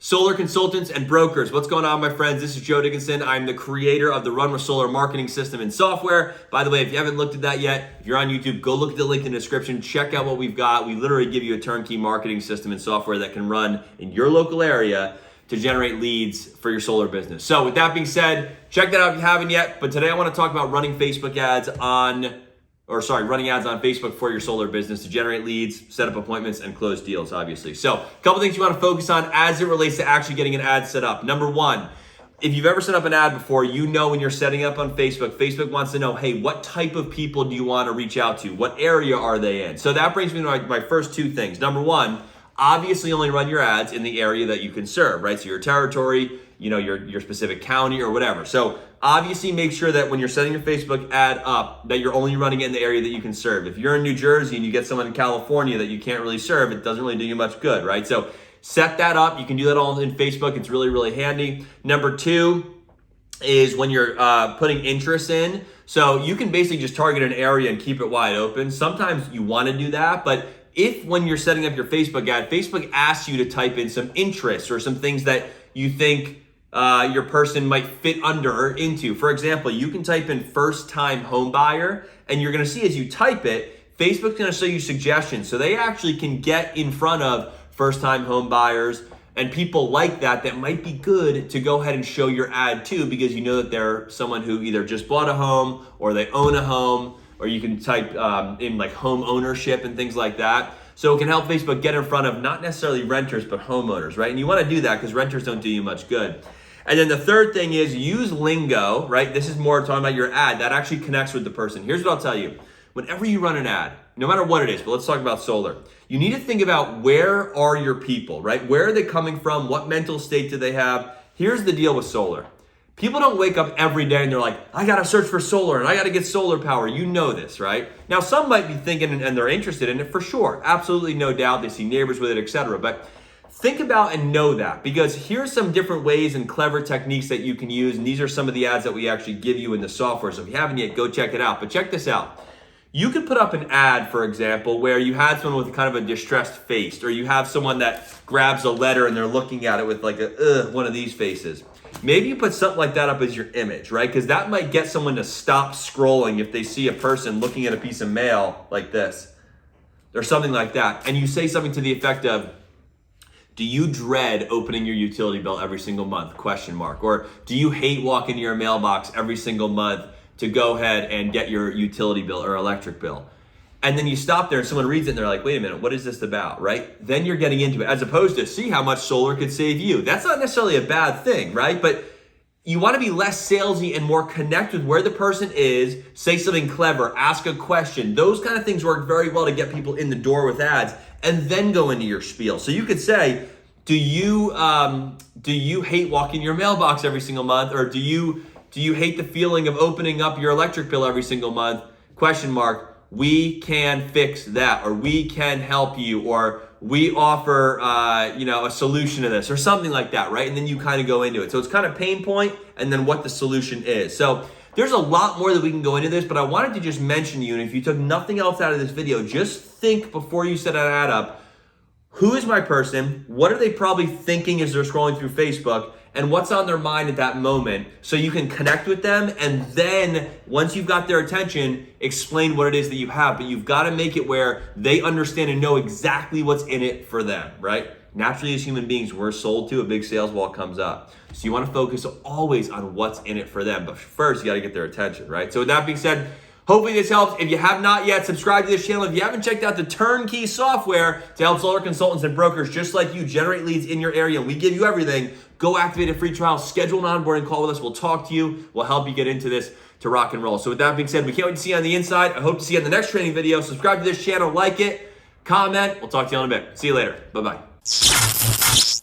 Solar consultants and brokers, what's going on, my friends? This is Joe Dickinson. I'm the creator of the Run with Solar marketing system and software. By the way, if you haven't looked at that yet, if you're on YouTube, go look at the link in the description. Check out what we've got. We literally give you a turnkey marketing system and software that can run in your local area to generate leads for your solar business. So with that being said, check that out if you haven't yet. But today I want to talk about running ads on Facebook for your solar business to generate leads, set up appointments, and close deals, obviously. So a couple things you want to focus on as it relates to actually getting an ad set up. Number one, if you've ever set up an ad before, you know when you're setting up on Facebook, Facebook wants to know, hey, what type of people do you want to reach out to? What area are they in? So that brings me to my first two things. Number one, obviously only run your ads in the area that you can serve, right? So your territory, your specific county or whatever. So obviously make sure that when you're setting your Facebook ad up, that you're only running it in the area that you can serve. If you're in New Jersey and you get someone in California that you can't really serve, it doesn't really do you much good, right? So set that up. You can do that all in Facebook. It's really, really handy. Number two is when you're putting interest in. So you can basically just target an area and keep it wide open. Sometimes you want to do that, but if when you're setting up your Facebook ad, Facebook asks you to type in some interests or some things that you think your person might fit under or into. For example, you can type in first-time home buyer, and you're gonna see as you type it, Facebook's gonna show you suggestions. So they actually can get in front of first-time home buyers and people like that might be good to go ahead and show your ad to, because you know that they're someone who either just bought a home or they own a home, or you can type in like home ownership and things like that. So it can help Facebook get in front of not necessarily renters, but homeowners, right? And you wanna do that because renters don't do you much good. And then the third thing is use lingo, right? This is more talking about your ad that actually connects with the person. Here's what I'll tell you. Whenever you run an ad, no matter what it is, but let's talk about solar, you need to think about where are your people, right? Where are they coming from? What mental state do they have? Here's the deal with solar. People don't wake up every day and they're like, I gotta search for solar and I gotta get solar power. You know this, right? Now, some might be thinking and they're interested in it for sure. Absolutely, no doubt. They see neighbors with it, etc. But think about and know that, because here's some different ways and clever techniques that you can use. And these are some of the ads that we actually give you in the software. So if you haven't yet, go check it out. But check this out. You could put up an ad, for example, where you had someone with kind of a distressed face, or you have someone that grabs a letter and they're looking at it with like one of these faces. Maybe you put something like that up as your image, right? Because that might get someone to stop scrolling if they see a person looking at a piece of mail like this, or something like that. And you say something to the effect of, do you dread opening your utility bill every single month? ? Or do you hate walking to your mailbox every single month to go ahead and get your utility bill or electric bill? And then you stop there and someone reads it and they're like, wait a minute, what is this about, right? Then you're getting into it, as opposed to see how much solar could save you. That's not necessarily a bad thing, right? But you want to be less salesy and more connect with where the person is, say something clever, ask a question. Those kind of things work very well to get people in the door with ads, and then go into your spiel. So you could say, do you hate walking your mailbox every single month? Or do you hate the feeling of opening up your electric bill every single month? ? We can fix that, or we can help you, or we offer a solution to this, or something like that, right? And then you kind of go into it. So it's kind of pain point and then what the solution is. So there's a lot more that we can go into this, but I wanted to just mention to you, and if you took nothing else out of this video, just think before you set an ad up, who is my person? What are they probably thinking as they're scrolling through Facebook? And what's on their mind at that moment, so you can connect with them. And then once you've got their attention, explain what it is that you have. But you've got to make it where they understand and know exactly what's in it for them, right? Naturally, as human beings, we're sold to, a big sales wall comes up. So you want to focus always on what's in it for them. But first, you got to get their attention, right? So with that being said, hopefully this helps. If you have not yet, subscribe to this channel. If you haven't checked out the turnkey software to help solar consultants and brokers just like you generate leads in your area, and we give you everything, go activate a free trial, schedule an onboarding call with us. We'll talk to you. We'll help you get into this to rock and roll. So with that being said, we can't wait to see you on the inside. I hope to see you on the next training video. Subscribe to this channel, like it, comment. We'll talk to you in a bit. See you later. Bye-bye.